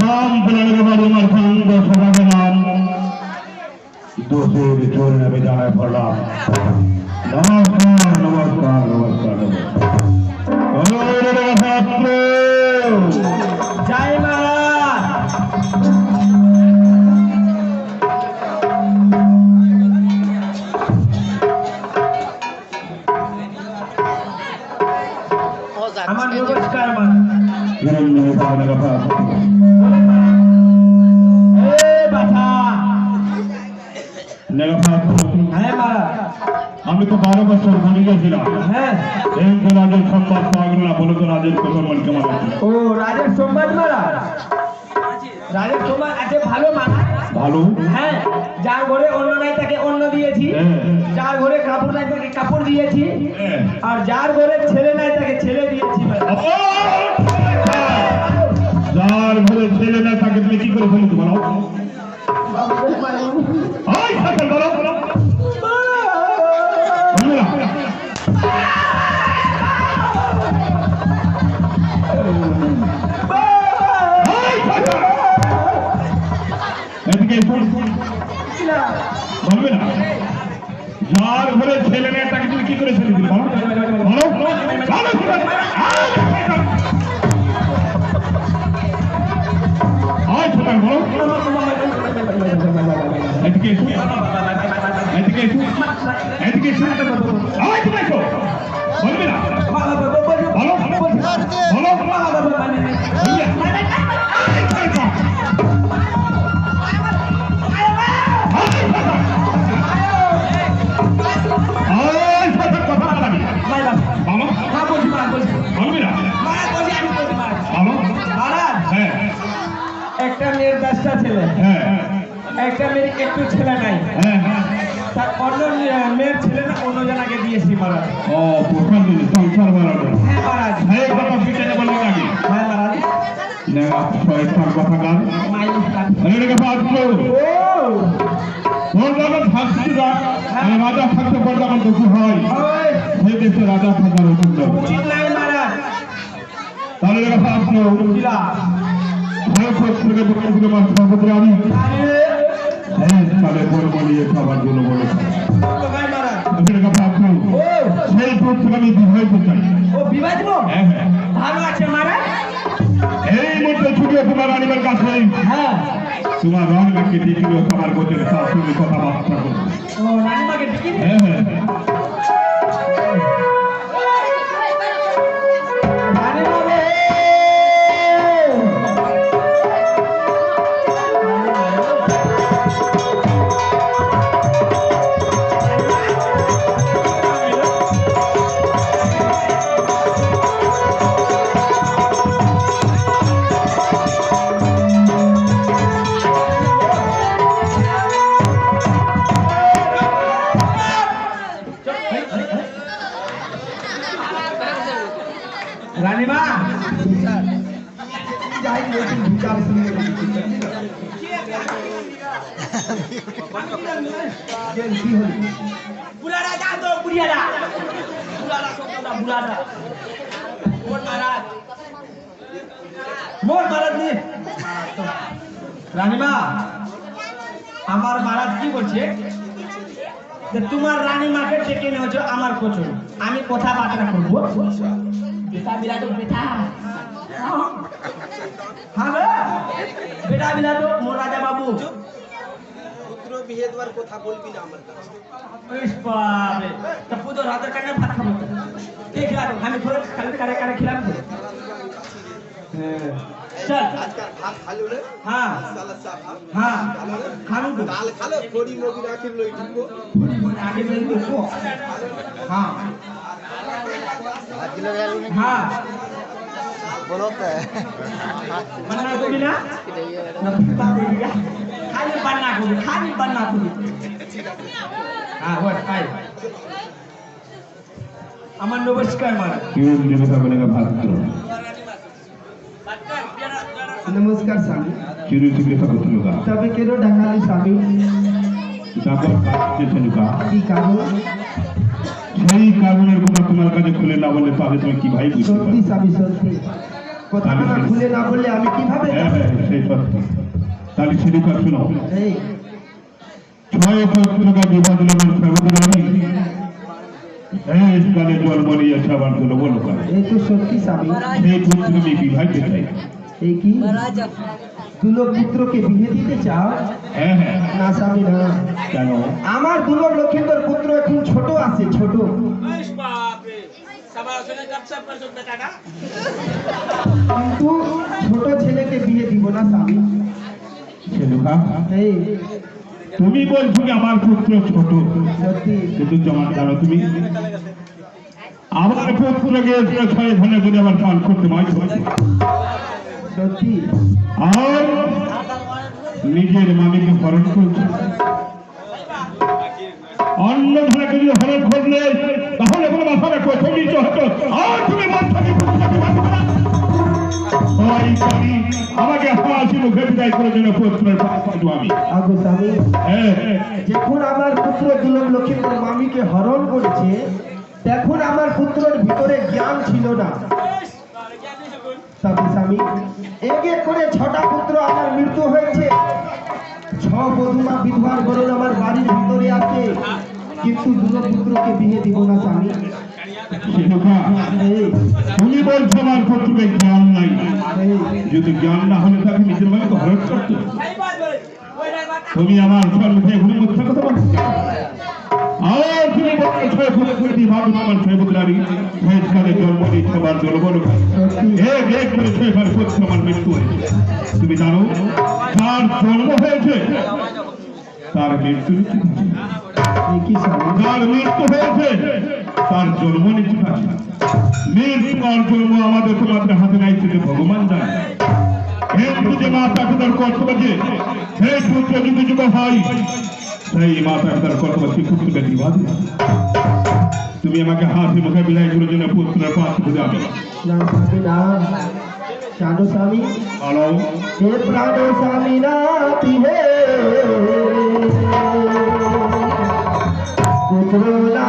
নাম পুরাণের বাড়িমার সঙ্গ সভাবে নাম দোষের চোর নেবে জানায় পড়লাম। নমস্কার নমস্কার নমস্কার নমস্কার। জয় মহারাজ। আমার নমস্কার মা। আমি তো 12 বছর ঘুরে গেছিলাম। হ্যাঁ রাজের সংবাদ পাওয়া গেল না, বলে তো রাজের কথা মন কেমন আছে? ও রাজের সংবাদ মারা, রাজের সংবাদ আছে ভালো মারা। ভালো? হ্যাঁ, যার ঘরে অন্ন নাই তাকে অন্ন দিয়েছি, যার ঘরে কাপড় নাই তাকে কাপড় দিয়েছি, আর যার ঘরে ছেলে নাই তাকে ছেলে দিয়েছি। যার ঘরে ছেলে নাই তাকে তুমি কি করে ফেলতে বলো? বলবে না, যার ঘরে ছেলে নেই তাকে তুমি কি করে ছেলে দিলে বলো? এদিকে এসো, এদিকে এসো, এদিকে এসো, এদিকে এসো। বলবে না, বলো বলো একটা মেয়ের 10টা ছেলে, একটা মেয়ের একটু ছেলে নাই, তার অন্য মেয়ের ছেলে না অন্য জনাকে দিয়েছি মহারাজ। ও প্রথম দিন সংসার বাড়ানো। হ্যাঁ মহারাজ। হ্যাঁ কথা পিছনে বলবে নাকি? হ্যাঁ মহারাজ। নেওয়া ছয়টার কথা গান রাজা থাকতে পর যখন দুঃখ হয় সেই দেশে রাজা থাকার উচিত নাই মহারাজ। তাহলে সর্বত্র আমি তাহলে বলব নিয়ে খাবার জন্য বলে সেই পথ থেকে আমি বিবাহিত চাই। ও বিবাহিত? ভালো আছে মহারাজ। এই মধ্যে ছুটে তোমার রানীমার কাছে তোমার রানীমাকে দেখিল তোমার গোচরে তার সঙ্গে কথাবার্তা করবো। ও রানীমাকে দেখি? রানীমা যাই বলছেন বিচার শুনে কি হল? বুড়ারা যা তো বুড়িয়ারা, বুড়ারা সবটা বুড়ারা মোর মহারাজ, মোর মহারাজ নি। রানীমা আমার মহারাজ কি বলছে যে তোমার রানীমাকে ডেকে নিয়ে হচ্ছে আমার কোচর, আমি কথাবার্তা করবো। বেটা বিলাটো বেটা, হ্যাঁ বেটা বিলাটো মোর রাজা বাবু। পুত্র বিয়ে দেওয়ার কথা বলবি না আমার কাছে। ইস বাবা, তা পুজোর হাতের কানে ভাত খাবো ঠিক আছে, আমি করে কালে কারে কারে খেলাম তো। চল আজকাল ভাত খালো রে। হ্যাঁ সালা সাফা। হ্যাঁ খাবো তো। ডাল খালো, বড়ি মগি রাখি লই দিব। আগে বের করব। হ্যাঁ ভাত দিলে গেল না। হ্যাঁ বলো তো বান্না করবি না? খালি বান্না করবি, খালি বান্না করবি। হ্যাঁ ওই খাই। আমার নমস্কার মহারাজ। नमस्कार स्वामी। तबे केरो ढंगाली स्वामी की कागज সেই কাগজের কথা তোমার কাছে খুলে না বললে তাহলে তুমি কি ভাই বুঝতে পারবে? সত্যি স্বামী সত্যি কথা খুলে না বললে আমি কিভাবে? সেই সত্য তাহলে সেটি কথা শোনো এই ছয় পুত্রকে বিবাহ দিলামের ফেব্রুয়ারি কালে জন্ম নিয়েছে আবার জন্য বলো কাজ এই তো সত্যি স্বামী। সেই পুত্রকে বিবাহিতে চাই। এই কি দুলো পুত্রকে বিয়ে দিতে চাও? হ্যাঁ হ্যাঁ না স্বামী না, কেন আমার দুলো লক্ষিন্দর পুত্র এখন ছোট আছে, ছোট। কিন্তু ছোট ছেলেকে বিয়ে দিব না স্বামী। ছেলেকা এই তুমি বলছো কি আমার পুত্র ছোট, সত্যি কিন্তু জমা জানো তুমি আমার পুত্রকে ছয় ধনে করে আবার পান করতে পারি সত্যি আর নিজের মামিকে হরণ করছে। অন্য ধরাকে যদি হরণ করলে তাহলে কোনো মাথা রাখো তুমি হতো আর তুমি আমাকে হাসি মুখে বিদায় করে জন্য পুত্রের আমি আগো স্বামী, হ্যাঁ যখন আমার পুত্র দুলম লক্ষিন্দর মামিকে হরণ করেছে, তখন আমার পুত্রের ভিতরে জ্ঞান ছিল না। স্বামী স্বামী, এক এক করে 6টা পুত্র আমার মৃত্যু হয়েছে। 6 বধূমা বিধবার গরণ আমার বাড়ির ভিতরে আছে, কিন্তু দুটো পুত্রকে বিয়ে দিব না স্বামী। এই, তুমি বলছো আমার পুত্রকে জ্ঞান নাই, এই, যদি জ্ঞান না হলে তাকে নিজের মাকে হরণ করতো। তুমি আমার সম্মুখে এগুলি মিথ্যা কথা বলছো। আর তুমি বলছো ছয় পুত্রটি ভাবুন আমার ছয় পুত্রারি ছয়কালে জন্ম নিচ্ছে আমার জন্ম এক এক করে 6বার পুত্র আমার মৃত্যু হয়েছে। তুমি জানো তার জন্ম হয়েছে, তার মৃত্যু এই কি স্বামী? তার মৃত্যু হয়েছে, তার জন্ম নিশ্চিত আছে। মৃত্যু আর জন্ম আমাদের তোমাদের হাতে নাই, সেটা ভগবান জানে। কিন্তু যে মাতা পিতার কর্তব্য যে সেই পুত্র যুগে যুগে হয়, সেই মাতা পিতার কর্তব্য সেই পুত্রকে বিবাহ দিবে। তুমি আমাকে হাসি মুখে বিদায় করে জন্য পুত্রের পাশ খুঁজে আনো। না স্বামী না, জানো স্বামী, ভালো হে প্রাণ স্বামী নাতি হে পুত্র না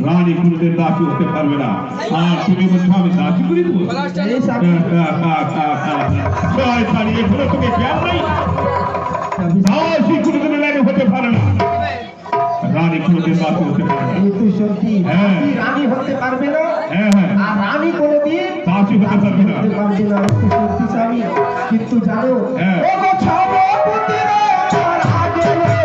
রানী কোনদিন দাসী হতে পারবে না। আর তুমি বলছো আমি দাসী করে দেবো? শয়তানি, এগুলো তোকে জ্ঞান নাই। দাসী কোনদিন রানী হতে পারে না, রানী কোনদিন দাসী হতে পারে না। এই তো সত্যি, হ্যাঁ। দাসী রানী হতে পারবে না, হ্যাঁ হ্যাঁ আর রানী কোনোদিন দাসী হতে পারবে না। হতে পারবে না। এই তো সত্যি স্বামী, কিন্তু জানো হ্যাঁ। ও গো ছবপুতি রে আমার আগে রে,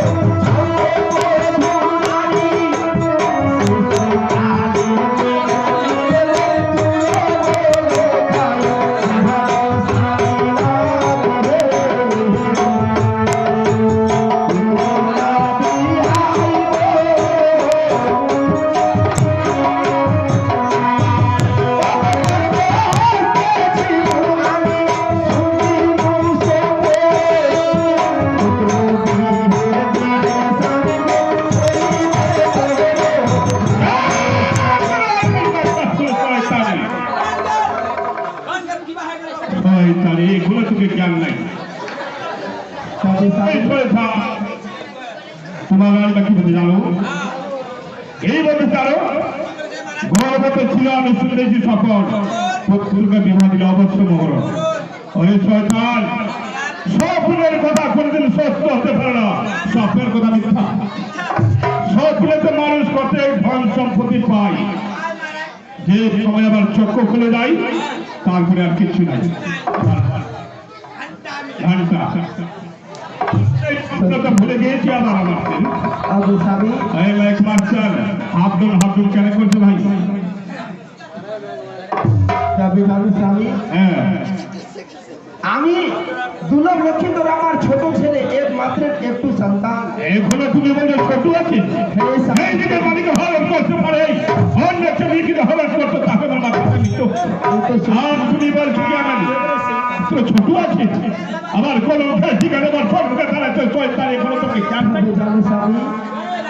শয়তানি, এগুলো তোকে জ্ঞান নাই। স্বামী স্বামী, তোমার রানীটা কি বলতে জানো? এই বলতে চাও গর্ভবতী ছিল আমি শুনেছি সকল পুত্রকে বিবাহ দিলে অবশ্য মহরণ। ওই শয়তান, স্বপ্নের কথা কোনদিন সত্য হতে পারে না, স্বপ্নের কথা মিথ্যা। স্বপ্নে তো মানুষ কত ধন সম্পত্তি পায়, যে সময় আবার চক্র খুলে যায় তারপরে আর কিছু নাই ঘন্টা এই শব্দটা ভুলে গিয়েছি আবার আমার আবু স্বামী এই লাইক মাস্টার হাফডুন কেন করছে ভাই স্বামী হ্যাঁ আমি দুর্লভ লক্ষিন্দর আমার ছোট ছেলে একমাত্র একটু সন্তান। এখনো তুমি বলে ছোট আছে হ্যাঁ, স্বামী। এই দিকে মালিকে হরণ করতে পারে অন্য ছেলেকে হরণ করতে তাকে আমার মাথাটা নিত আর তুমি বলছো কি আমার তো ছোট আছে আবার কোন ঠিকানা আবার সরকার দাঁড়াচ্ছে শয়তান এখনো তোকে কেন জানো স্বামী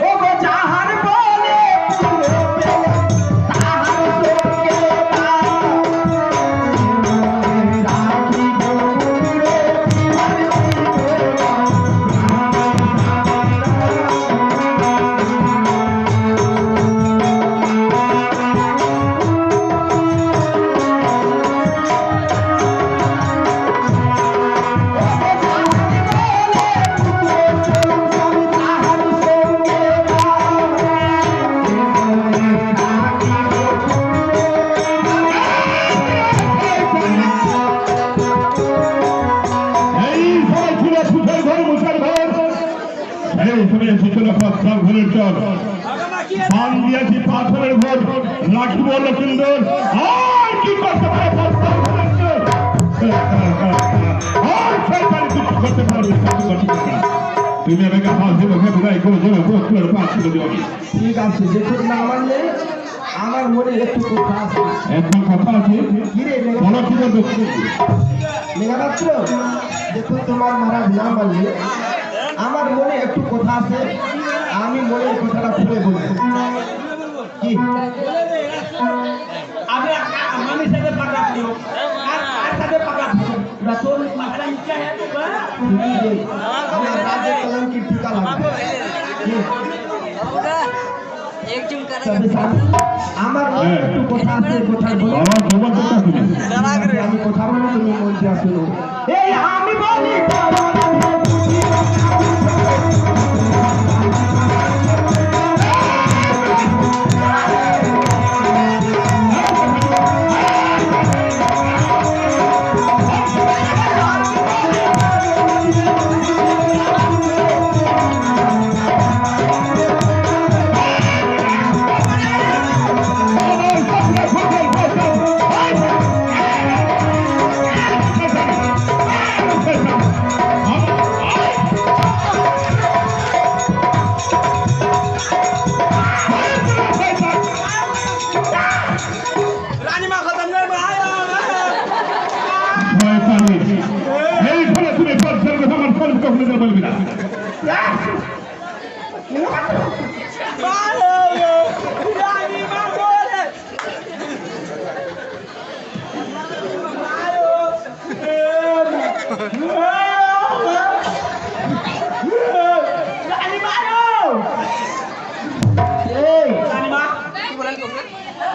ও গো যাহার বলে পুরো পেলে তাহার সঙ্গে ঘরের চর পান দিয়েছি পাথরের ঘর রাখিব লক্ষিন্দর আর কি করতে পারে করতে পারবে তুমি আমাকে হাসি মুখে বিদায় করে দেবে বস্তুর পাঁচ করে দেবে ঠিক আছে দেখুন না মানলে আমার মনে একটু কথা আছে এখন কথা আছে কিরে বলো কি বলবো মেঘাপাত্র দেখুন তোমার মহারাজ না মানলে আমার মনে একটু কথা আছে আমি মনের কথাটা খুলে বলবো কি আমি আমি সাথে পাকা দিও আর সাথে পাকা দিও তোর মাথাটা ইচ্ছা আমার রাজ্যের কলম কি টিকা লাগবে আমার মনে একটু কথা আছে কথা বলো আমার খবর কথা শুনে আমি কথা বলি তুমি মনটা শুনো এই আমি বলি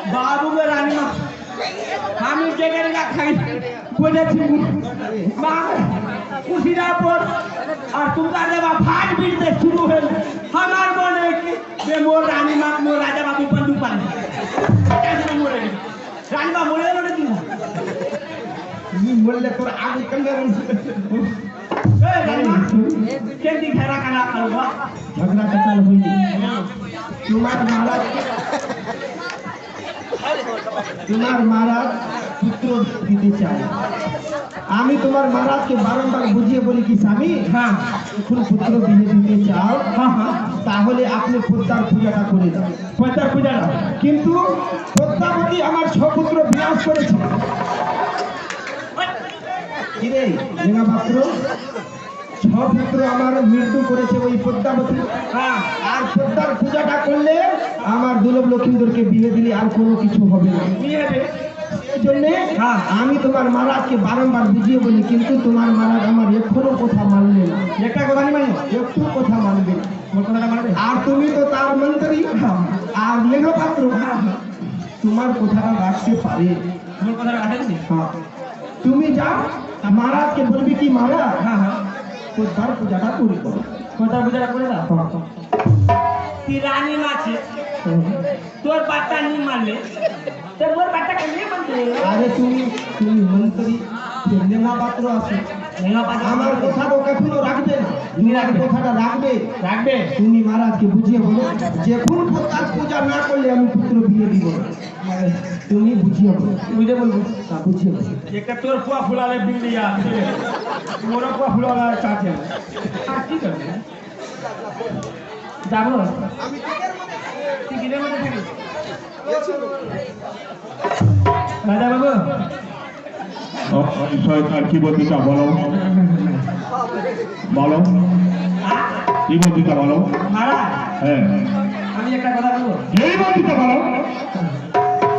बाबू में रानी माँ हम इस जगह का खाई बोले थी माँ उसी रात पर और तुमका जब फाट बीट से शुरू है हमार बोले कि मैं मोर रानी माँ मोर राजा बाबू बंदूक पाले कैसे मोरे रानी माँ मोरे लोटे दी ये मोरे तो आगे कंधे क्या दिखारा करना करूँगा झगड़ा कचाल हुई तुम्हार महाराज তোমার মহারাজ পুত্র দিতে চাই আমি তোমার মহারাজকে বারংবার বুঝিয়ে বলি কি স্বামী হ্যাঁ এখন পুত্র বিয়ে দিতে চাও তাহলে আপনি পদ্মার পূজাটা করে দাও পদ্মার পূজাটা কিন্তু পদ্মাবতী আমার 6 পুত্র বিনাশ করেছে কি রে মেঘাপাত্র 6 পুত্র আমার মৃত্যু করেছে ওই পদ্মাবতী আর পদ্মার পূজাটা করলে আমার দুর্লভ লক্ষিন্দরকে বিয়ে দিলে আর কোনো কিছু হবে না এই জন্যে আমি তোমার মহারাজকে বারংবার বুঝিয়ে বলি কিন্তু তোমার মহারাজ আমার এখনো কথা মানবে না একটা কথা মানে একটু কথা মানবে না আর তুমি তো তার মন্ত্রী আর মেঘাপাত্র তোমার কথাটা রাখতে পারে তোমার কথাটা রাখেনি তুমি যাও মহারাজকে বলবি কি মহারাজ পদ্মার পূজাটা করে দাও পদ্মার পূজাটা করে দাও রানী মাছে তোর বাচ্চা নিয়ে মারলে তোর মোর বাচ্চা কেমনে মারলে আরে তুমি মন্ত্রী নেওয়া পাত্র আছে আমার কথা তো কখনো রাখবে না তুমি আর কথাটা রাখবে রাখবে তুমি মহারাজকে বুঝিয়ে বলো যে কোন প্রকার পূজা না করলে আমি পুত্র বিয়ে দিব না। তুমি বুঝিয়ে বলো বুঝে বলবো তা বুঝিয়ে বলো একটা তোর কুয়া ফুলালে বিল্ডিয়া মোর কুয়া ফুলালে চাচে আর কি করবে যাবো আমি টিকের মধ্যে টিকিটের মধ্যে থাকি গেছিল। রাজা বাবু সরকার কি বলতে চাও বলো বলো কি বলতে চাও বলো মহারাজ হ্যাঁ আমি একটা কথা বলবো যেই বলতে চাও বলো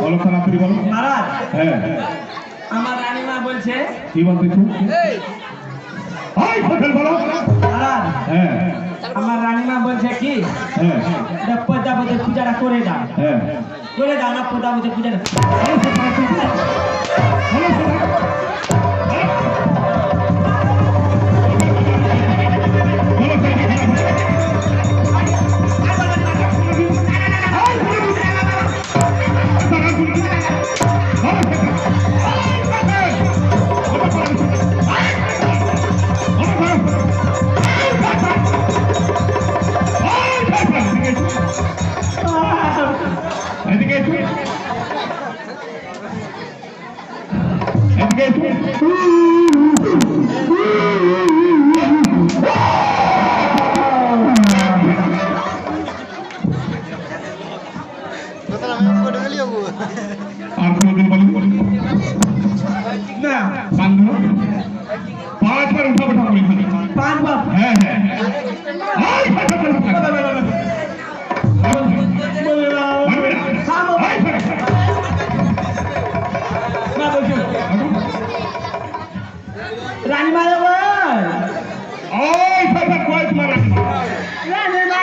বলো তাড়াতাড়ি বলো মহারাজ হ্যাঁ আমার রানীমা বলছে কি বলতেছো হোটেল বলো মহারাজ হ্যাঁ আমার রানীমা বলছে কি হ্যাঁ প্রজাপতির পূজাটা করে দাও হ্যাঁ করে দাও না প্রজাপতির পূজাটা এদিকে একটু এদিকে একটু আর কোনদিন বলি না বান্ধব 5 বার উঠা বঠা করে খালি পাঁচবার হ্যাঁ হ্যাঁ রানীমা ওই ফাটা কয়েক মারা রানীমা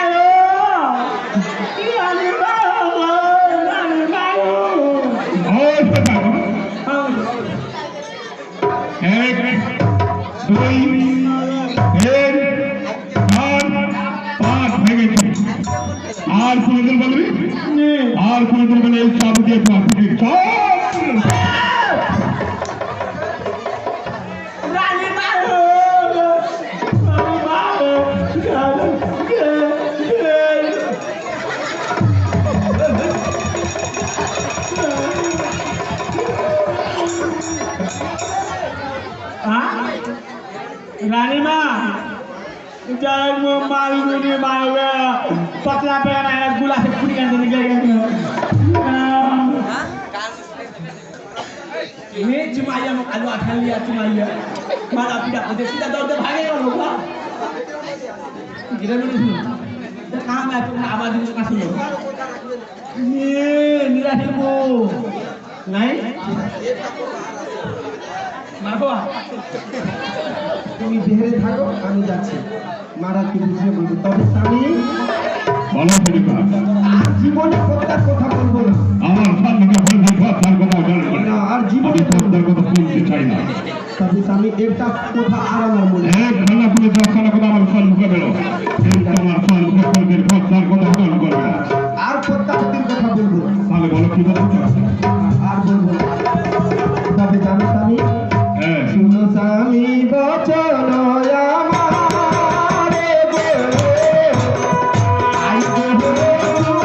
ওই ফাটা এক দুই তিন চার পাঁচ ভেঙে আর কোনদিন বলবি আর কোনদিন বলে এই চাবু দিয়ে পাঠিয়ে চল रानीमा जन्म मालूनी मालूया पतला पे ना गुला से फूट के निकल गया ये जुमाया में आलू खा लिया जुमाया मारा पीड़ा को सीधा दौड़ के भागेगा लोग गिरे में सुनो तो कहां मैं तुम आवाज का सुनो ये निराश को नहीं मारो তুমি বেহেরে থাকো আমি যাচ্ছি মহারাজকে বুঝিয়ে বলবো তবে আমি বলো ফেরিকা আর জীবনে পদ্মার কথা বলবো না আমার সামনে বলবি কথার কথা জানি না আর আমি জীবনে পদ্মার কথা শুনতে চাই না তবে আমি একটা কথা আর আমার মনে এক খানা তুমি 10 খানা কথা আমার সম্মুখে বেরো কিন্তু আমার সম্মুখে পদ্মের পদ্মার কথা স্মরণ করবে না আর পদ্মাবতীর কথা বলবো না তাহলে বলো কি বলতে চাও আর বলবো না তবে জানো স্বামী হ্যাঁ শুনো স্বামী বচন আমারে বলে আই বলে শুনো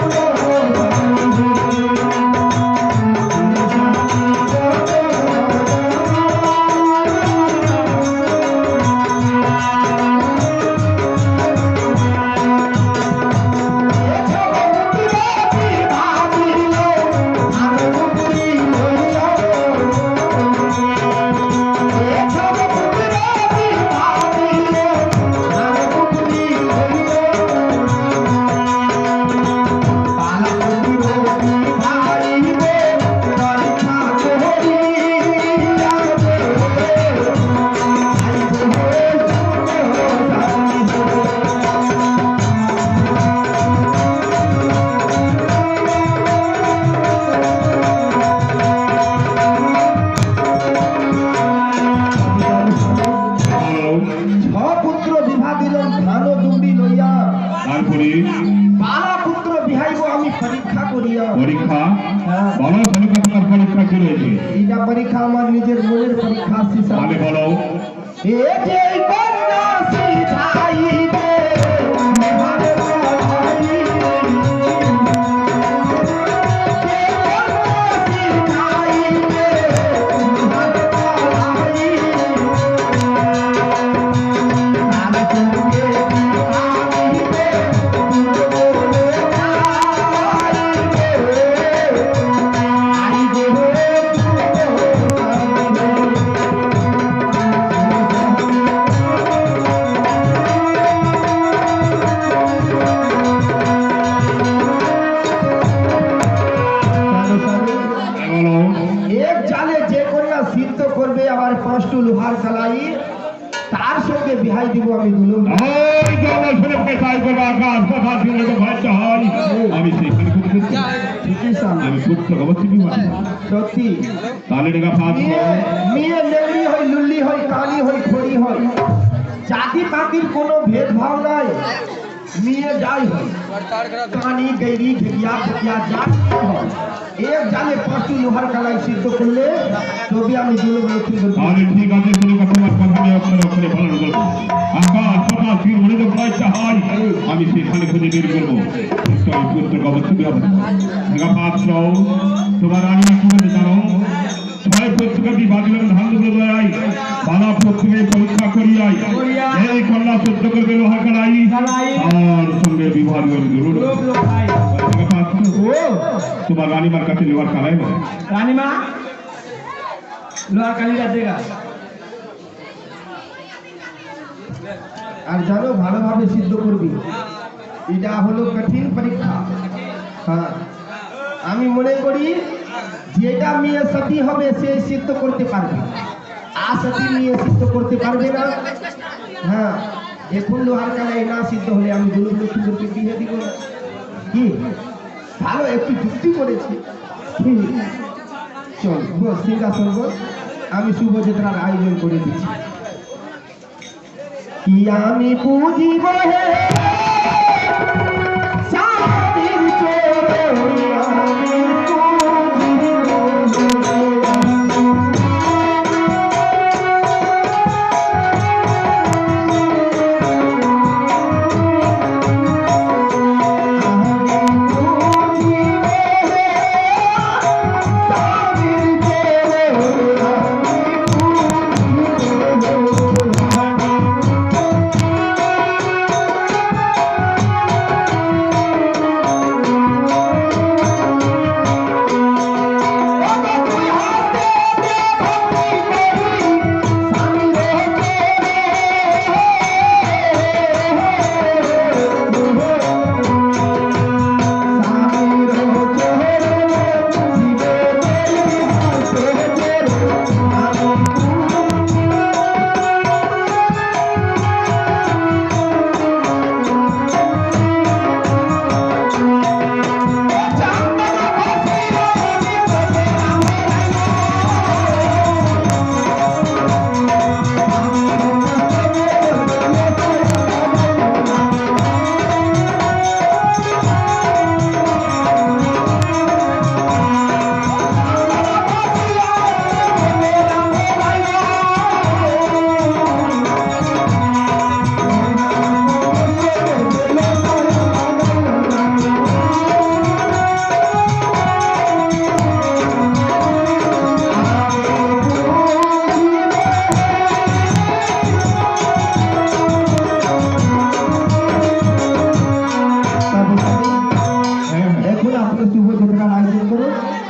পরীক্ষা আমার নিজের মনের পরীক্ষা শিশা তাহলে বলো এ যে কন্যা সিধাইবে আমার গলায়, যে কন্যা সিধাইবে আমার গলায়, তার সঙ্গে বিহারিবে বলে আইবে বলো এক জালে যে কন্যা সিদ্ধ করবে আবার পাঁচটু লোহার কালাই তার সঙ্গে বিহাই দিব আমি দুলুম ওই যে আমার শুনে পেশাই করবো আকাশ কথা শুনে তো ভয়টা হয় আমি সেইখানে খুঁজে ফেলছি। ঠিকই সামনে আমি সত্য অবশ্যই বিমান সত্যি তাহলে টাকা ফাঁস মেয়ে লেংড়ি হয় লুল্লি হয় কালি হয় খড়ি হয় জাতি পাতির কোনো ভেদভাব নাই মেয়ে যাই হয় কানি গেরি ঘেরিয়া ঘেরিয়া যাই হয় এক জালে পাঁচটি লোহার কালাই সিদ্ধ করলে তবে আমি দুলুম লক্ষ্মী বলছি তাহলে ঠিক আছে তুমি তোমার কথা আমি অক্ষরে অক্ষরে পালন করবো আকাশ কথা শুনে মনে তো ভয়টা হয় আমি সেখানে খুঁজে বের করবো পুত্র অবশ্যই বিবাহ টাকা ফাঁস তোমার রানী কি বলে জানো ছয় পুত্রকে বাদিলেন ধান বলাই বালা প্রথমে পরীক্ষা করিয়াই এই কন্যা সহ্য করবে লোহার কালাই আর সঙ্গে বিবাহ করবে ও তোমার রানীমার কাছে লোহার কালাই না রানীমা লোহার কালিটা দেখা আর জানো ভালোভাবে সিদ্ধ করবি এটা হলো কঠিন পরীক্ষা হ্যাঁ আমি মনে করি যেটা মেয়ে সতী হবে সে সিদ্ধ করতে পারবে আর সতী মেয়ে সিদ্ধ করতে পারবে না হ্যাঁ এখন লোহার কালাই না সিদ্ধ হলে আমি দুলুম লক্ষ্মীদেরকে বিয়ে দিব না। কি ভালো একটু যুক্তি করেছি ঠিক। চল বস সিংহাসন বস আমি শুভযাত্রার আয়োজন করে দিচ্ছি কি আমি বুঝিব হে সাথীর চোরে আমি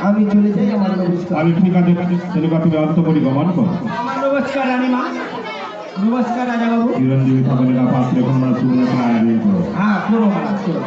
আমি চলে যাই আমার নমস্কার আমি ঠিক আছে ছেলেকা তুমি অন্ত করি গমন করো আমার নমস্কার রানীমা নমস্কার রাজা বাবু চিরঞ্জীবী সকলের পাত্রে কন্যা সুবর্ণ আয়োজন করো হ্যাঁ করো করো